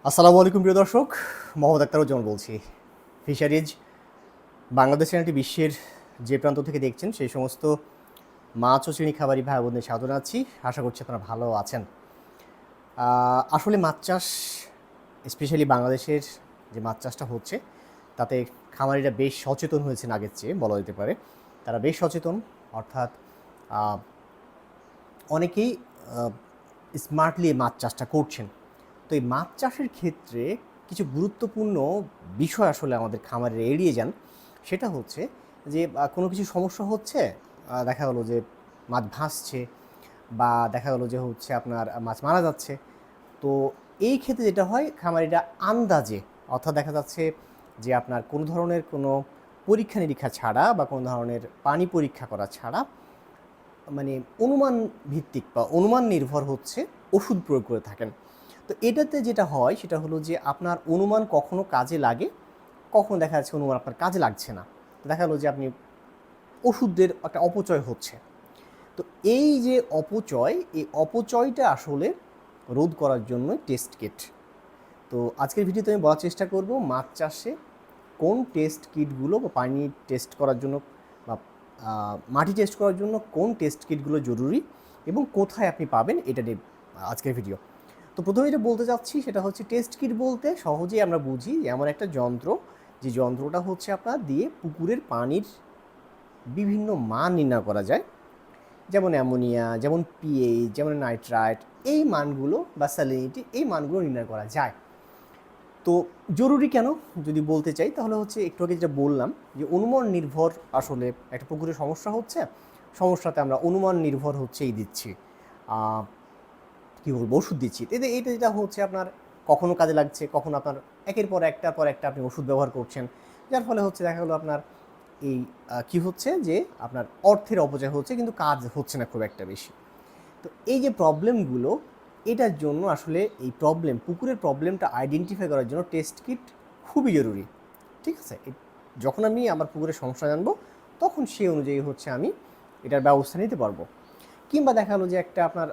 আসসালামু আলাইকুম প্রিয় দর্শক, মোহাম্মদ আক্তারুজ্জামান বলছি। ফিশারিজ বাংলাদেশ চ্যানেলটি বিশ্বের যে প্রান্ত থেকে দেখছেন সেই সমস্ত মাছ ও শ্রেণী খাবারই ভাই বোনদের স্বাগত জানাচ্ছি। আশা করছি আপনারা ভালো আছেন। আসলে মাছ চাষ, স্পেশালি বাংলাদেশের যে মাছ চাষটা হচ্ছে তাতে খামারিরা বেশ সচেতন হয়েছেন আগের চেয়ে বলা যেতে পারে। তারা বেশ সচেতন, অর্থাৎ আহ, অনেকেই স্মার্টলি মাছ চাষটা করছেন। তো এই মাছ চাষের ক্ষেত্রে কিছু গুরুত্বপূর্ণ বিষয় আসলে আমাদের খামারে এড়িয়ে যান। সেটা হচ্ছে যে কোনো কিছু সমস্যা হচ্ছে, দেখা গেলো যে মাছ ভাসছে বা দেখা গেলো যে হচ্ছে আপনার মাছ মারা যাচ্ছে। তো এই ক্ষেত্রে যেটা হয়, খামারিরা আন্দাজে, অর্থাৎ দেখা যাচ্ছে যে আপনার কোনো ধরনের কোনো পরীক্ষা নিরীক্ষা ছাড়া বা কোনো ধরনের পানি পরীক্ষা করা ছাড়া, মানে অনুমান ভিত্তিক বা অনুমান নির্ভর হচ্ছে ওষুধ প্রয়োগ করে থাকেন। তো এটাতে যেটা হয় সেটা হলো যে আপনার অনুমান কখনো কাজে লাগে, কখনো দেখা যাচ্ছে অনুমান আপনার কাজে লাগছে না। তো দেখা গেলো যে আপনি ওষুধের একটা অপচয় হচ্ছে। তো এই যে অপচয়, এই অপচয়টা আসলে রোধ করার জন্য টেস্ট কিট। তো আজকের ভিডিওতে আমি বলার চেষ্টা করব মাছ চাষে কোন টেস্ট কিটগুলো বা পানি টেস্ট করার জন্য বা মাটি টেস্ট করার জন্য কোন টেস্ট কিটগুলো জরুরি এবং কোথায় আপনি পাবেন, এটা নিয়ে আজকের ভিডিও। তো প্রথমে যেটা বলতে চাচ্ছি সেটা হচ্ছে টেস্ট কিট বলতে সহজেই আমরা বুঝি এমন একটা যন্ত্র, যে যন্ত্রটা হচ্ছে আপনার দিয়ে পুকুরের পানির বিভিন্ন মান নির্ণয় করা যায়, যেমন অ্যামোনিয়া, যেমন পিএইচ, যেমন নাইট্রাইট, এই মানগুলো বা স্যালিনিটি, এই মানগুলো নির্ণয় করা যায়। তো জরুরি কেন যদি বলতে চাই, তাহলে হচ্ছে একটু আগে যেটা বললাম যে অনুমান নির্ভর, আসলে একটা পুকুরে সমস্যা হচ্ছে, সমস্যাতে আমরা অনুমান নির্ভর হচ্ছেই দিচ্ছি, কী বলবো, ওষুধ দিচ্ছি। এতে এটা যেটা হচ্ছে আপনার কখনো কাজে লাগছে, কখনো আপনার একের পর একটা আপনি ওষুধ ব্যবহার করছেন, যার ফলে হচ্ছে দেখা গেলো আপনার এই কি হচ্ছে যে আপনার অর্থের অপচয় হচ্ছে, কিন্তু কাজ হচ্ছে না খুব একটা বেশি। তো এই যে প্রবলেমগুলো, এটার জন্য আসলে এই প্রবলেম, পুকুরের প্রবলেমটা আইডেন্টিফাই করার জন্য টেস্ট কিট খুবই জরুরি। ঠিক আছে, যখন আমি আমার পুকুরের সমস্যা জানবো তখন সেই অনুযায়ী হচ্ছে আমি এটার ব্যবস্থা নিতে পারবো। কিংবা দেখা গেলো যে একটা আপনার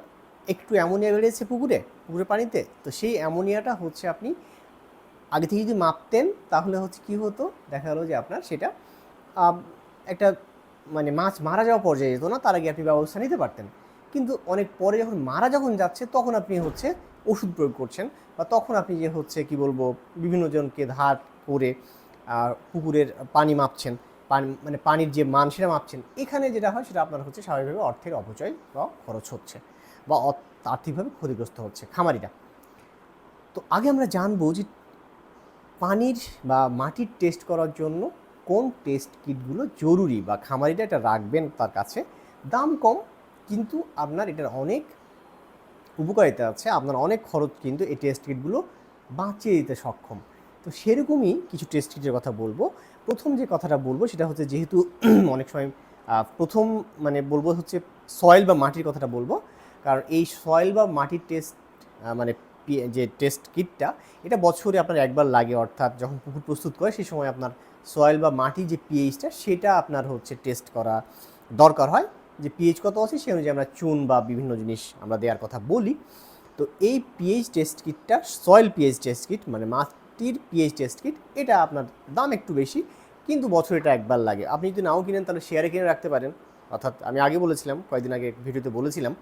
একটু অ্যামোনিয়া বেড়েছে পুকুরের পানিতে, তো সেই অ্যামোনিয়াটা হচ্ছে আপনি আগে থেকে যদি মাপতেন তাহলে হচ্ছে কী হতো, দেখা গেলো যে আপনার সেটা একটা মানে মাছ মারা যাওয়া পর্যায়ে যেত না, তার আগে আপনি ব্যবস্থা নিতে পারতেন। কিন্তু অনেক পরে যখন মারা যখন যাচ্ছে তখন আপনি হচ্ছে ওষুধ প্রয়োগ করছেন, বা তখন আপনি যে হচ্ছে কি বলবো বিভিন্ন জনকে ধার করে পুকুরের পানি মাপছেন, পানি মানে পানির যে মান সেটা মাপছেন। এখানে যেটা হয় সেটা আপনার হচ্ছে স্বাভাবিকভাবে অর্থের অপচয় বা খরচ হচ্ছে, বা আর্থিকভাবে ক্ষতিগ্রস্ত হচ্ছে খামারিরা। তো আগে আমরা জানবো যে পানির বা মাটির টেস্ট করার জন্য কোন টেস্ট কিটগুলো জরুরি বা খামারিরা এটা রাখবেন তার কাছে। দাম কম, কিন্তু আপনার এটার অনেক উপকারিতা আছে, আপনার অনেক খরচ কিন্তু এই টেস্ট কিটগুলো বাঁচিয়ে দিতে সক্ষম। তো সেরকমই কিছু টেস্ট কিটের কথা বলবো। প্রথম যে কথাটা বলবো সেটা হচ্ছে, যেহেতু অনেক সময় প্রথম মানে বলবো হচ্ছে সয়েল বা মাটির কথাটা বলবো, কারণ এই সয়েল বা মাটির টেস্ট মানে যে টেস্ট কিটটা, এটা বছরে আপনার একবার লাগে, অর্থাৎ যখন পুকুর প্রস্তুত করে সেই সময় আপনার সয়েল বা মাটির যে পিএইচটা সেটা আপনার হচ্ছে টেস্ট করা দরকার হয়। যে পিএইচ কত আছে সেই অনুযায়ী আমরা চুন বা বিভিন্ন জিনিস আমরা দেওয়ার কথা বলি। তো এই পিএইচ টেস্ট কিটটা, সয়েল পিএইচ টেস্ট কিট মানে মাটির পিএইচ টেস্ট কিট, এটা আপনার দাম একটু বেশি, কিন্তু বছরে এটা একবার লাগে। আপনি যদি নাও কিনেন তাহলে শেয়ারে কিনে রাখতে পারেন। অর্থাৎ আমি আগে বলেছিলাম, কয়েকদিন আগে ভিডিওতে বলেছিলাম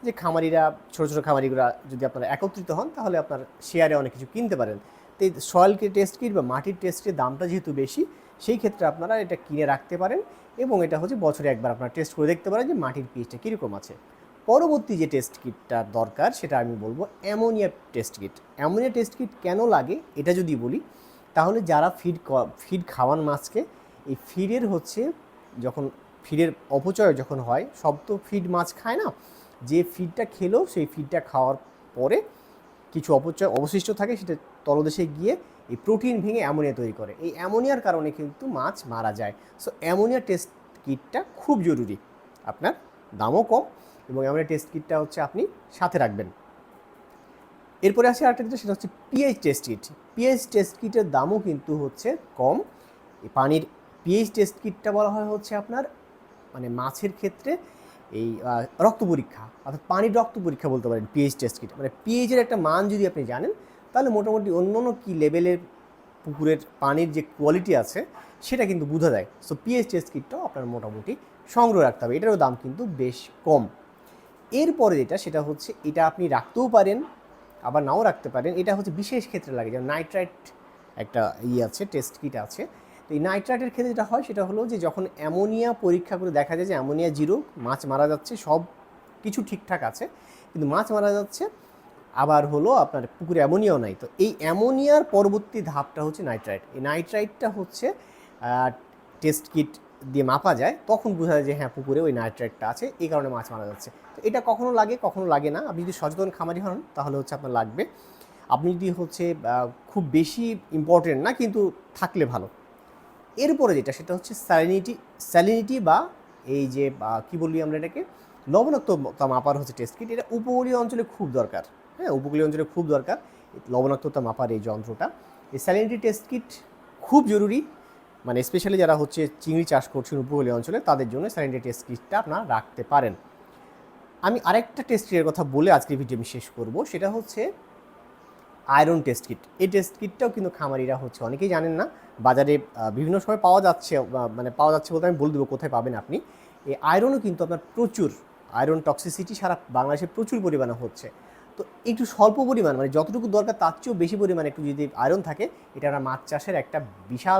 যে খামারিরা, ছোটো ছোটো খামারিগুলা যদি আপনারা একত্রিত হন তাহলে আপনার শেয়ারে অনেক কিছু কিনতে পারেন। তো এই সয়েল টেস্ট কিট বা মাটির টেস্ট কিটের দামটা যেহেতু বেশি, সেই ক্ষেত্রে আপনারা এটা কিনে রাখতে পারেন, এবং এটা হচ্ছে বছরে একবার আপনারা টেস্ট করে দেখতে পারেন যে মাটির পিএইচটা কীরকম আছে। পরবর্তী যে টেস্ট কিটটার দরকার সেটা আমি বলবো ammonia test kit. Ammonia test kit কেন লাগে এটা যদি বলি, তাহলে যারা ফিড খাওয়ান মাছকে, এই ফিডের হচ্ছে যখন ফিডের অপচয় যখন হয়, সব তো ফিড মাছ খায় না, যে ফিডটা খেলো সেই ফিডটা খাওয়ার পরে কিছু অপচয় অবশিষ্ট থাকে, সেটা তলদেশে গিয়ে এই প্রোটিন ভেঙে অ্যামোনিয়া তৈরি করে। এই অ্যামোনিয়ার কারণে কিন্তু মাছ মারা যায়। সো অ্যামোনিয়া টেস্ট কিটটা খুব জরুরি, আপনার দামও কম, এবং অ্যামোনিয়া টেস্ট কিটটা হচ্ছে আপনি সাথে রাখবেন। এরপরে আসে আরেকটা যেটা, সেটা হচ্ছে pH test kit. PH test কিটের দামও কিন্তু হচ্ছে কম। পানির পিএইচ টেস্ট কিটটা বলা হয় হচ্ছে আপনার মানে মাছের ক্ষেত্রে এই রক্ত পরীক্ষা, অর্থাৎ পানির রক্ত পরীক্ষা বলতে পারেন পিএইচ টেস্ট কিট। মানে পিএইচের একটা মান যদি আপনি জানেন, তাহলে মোটামুটি অন্য অন্য কী লেভেলের পুকুরের পানির যে কোয়ালিটি আছে সেটা কিন্তু বোঝা যায়। সো পিএইচ টেস্ট কিটটাও আপনার মোটামুটি সংগ্রহ রাখতে হবে, এটারও দাম কিন্তু বেশ কম। এরপরে যেটা সেটা হচ্ছে এটা আপনি রাখতেও পারেন আবার নাও রাখতে পারেন, এটা হচ্ছে বিশেষ ক্ষেত্রে লাগে, যেমন নাইট্রাইট একটা আছে, টেস্ট কিট আছে। তো এই নাইট্রাইটের ক্ষেত্রে যেটা হয় সেটা হলো যে যখন অ্যামোনিয়া পরীক্ষা করে দেখা যায় যে অ্যামোনিয়া 0, মাছ মারা যাচ্ছে, সব কিছু ঠিকঠাক আছে, কিন্তু মাছ মারা যাচ্ছে, আবার হলো আপনার পুকুরে অ্যামোনিয়াও নাই, তো এই অ্যামোনিয়ার পরবর্তী ধাপটা হচ্ছে নাইট্রাইট। এই নাইট্রাইটটা হচ্ছে টেস্ট কিট দিয়ে মাপা যায়, তখন বোঝা যায় যে হ্যাঁ পুকুরে ওই নাইট্রাইটটা আছে, এই কারণে মাছ মারা যাচ্ছে। তো এটা কখনো লাগে কখনো লাগে না, আপনি যদি সচেতন খামারি হন তাহলে হচ্ছে আপনার লাগবে। আপনি যদি হচ্ছে খুব বেশি ইম্পর্টেন্ট না কিন্তু থাকলে ভালো। এরপরে যেটা সেটা হচ্ছে স্যালিনিটি বা এই যে কী বলি আমরা এটাকে, লবণাক্ততা মাপার হচ্ছে টেস্ট কিট। এটা উপকূলীয় অঞ্চলে খুব দরকার, হ্যাঁ উপকূলীয় অঞ্চলে খুব দরকার লবণাক্ততা মাপার এই যন্ত্রটা। এই স্যালিনিটি টেস্ট কিট খুব জরুরি, মানে স্পেশালি যারা হচ্ছে চিংড়ি চাষ করছেন উপকূলীয় অঞ্চলে তাদের জন্য স্যালিনিটি টেস্ট কিটটা আপনারা রাখতে পারেন। আমি আরেকটা টেস্ট কিটের কথা বলে আজকের ভিডিও আমি শেষ করব, সেটা হচ্ছে আয়রন টেস্ট কিট। এই টেস্ট কিটটাও কিন্তু খামারিরা হচ্ছে অনেকেই জানেন না, বাজারে বিভিন্ন সময় পাওয়া যাচ্ছে, মানে পাওয়া যাচ্ছে বলতে আমি বলে দেবো কোথায় পাবেন আপনি। এই আয়রনও কিন্তু আপনার প্রচুর, আয়রন টক্সিসিটি সারা বাংলাদেশে প্রচুর পরিমাণে হচ্ছে। তো একটু স্বল্প পরিমাণ, মানে যতটুকু দরকার তার চেয়েও বেশি পরিমাণে একটু যদি আয়রন থাকে, এটা আমরা মাছ চাষের একটা বিশাল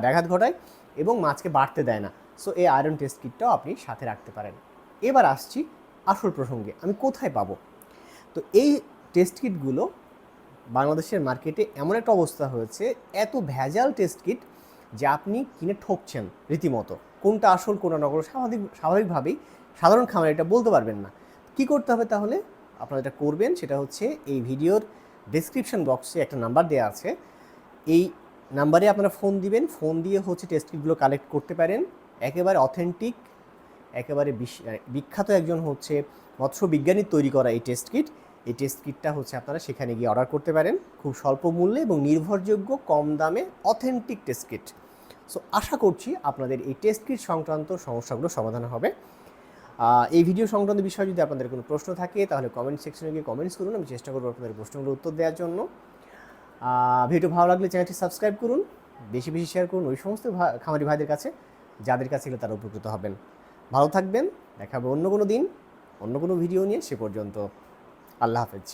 ব্যাঘাত ঘটায় এবং মাছকে বাড়তে দেয় না। সো এই আয়রন টেস্ট কিটটাও আপনি সাথে রাখতে পারেন। এবার আসছি আসল প্রসঙ্গে, আমি কোথায় পাবো। তো এই টেস্ট কিটগুলো বাংলাদেশের মার্কেটে এমন একটা অবস্থা হয়েছে, এত ভেজাল টেস্ট কিট যে আপনি কিনে ঠকছেন রীতিমতো, কোনটা আসল কোনটা নকল স্বাভাবিকভাবেই সাধারণ খামারে এটা বলতে পারবেন না। কি করতে হবে তাহলে? আপনারা যেটা করবেন সেটা হচ্ছে এই ভিডিওর ডেসক্রিপশন বক্সে একটা নাম্বার দেওয়া আছে, এই নাম্বারে আপনারা ফোন দিবেন, ফোন দিয়ে হচ্ছে টেস্ট কিটগুলো কালেক্ট করতে পারেন। একেবারে অথেন্টিক, একেবারে বিখ্যাত একজন হচ্ছে মৎস্য বিজ্ঞানীর তৈরি করা এই টেস্ট কিট। এই টেস্ট কিটটা হচ্ছে আপনারা সেখানে গিয়ে অর্ডার করতে পারেন খুব স্বল্প মূল্যে এবং নির্ভরযোগ্য কম দামে অথেন্টিক টেস্ট কিট। সো আশা করছি আপনাদের এই টেস্ট কিট সংক্রান্ত সমস্যাগুলো সমাধান হবে। এই ভিডিও সংক্রান্ত বিষয়ে যদি আপনাদের কোনো প্রশ্ন থাকে তাহলে কমেন্ট সেকশনে গিয়ে কমেন্টস করুন, আমি চেষ্টা করবো আপনাদের প্রশ্নগুলো উত্তর দেওয়ার জন্য। ভিডিও ভালো লাগলে চ্যানেলটি সাবস্ক্রাইব করুন, বেশি বেশি শেয়ার করুন ওই সমস্ত খামারি ভাইদের কাছে যাদের কাছে গেলে তারা উপকৃত হবেন। ভালো থাকবেন, দেখা হবে অন্য কোনো দিন অন্য কোনো ভিডিও নিয়ে। সে পর্যন্ত আল্লাহ হাফেজ।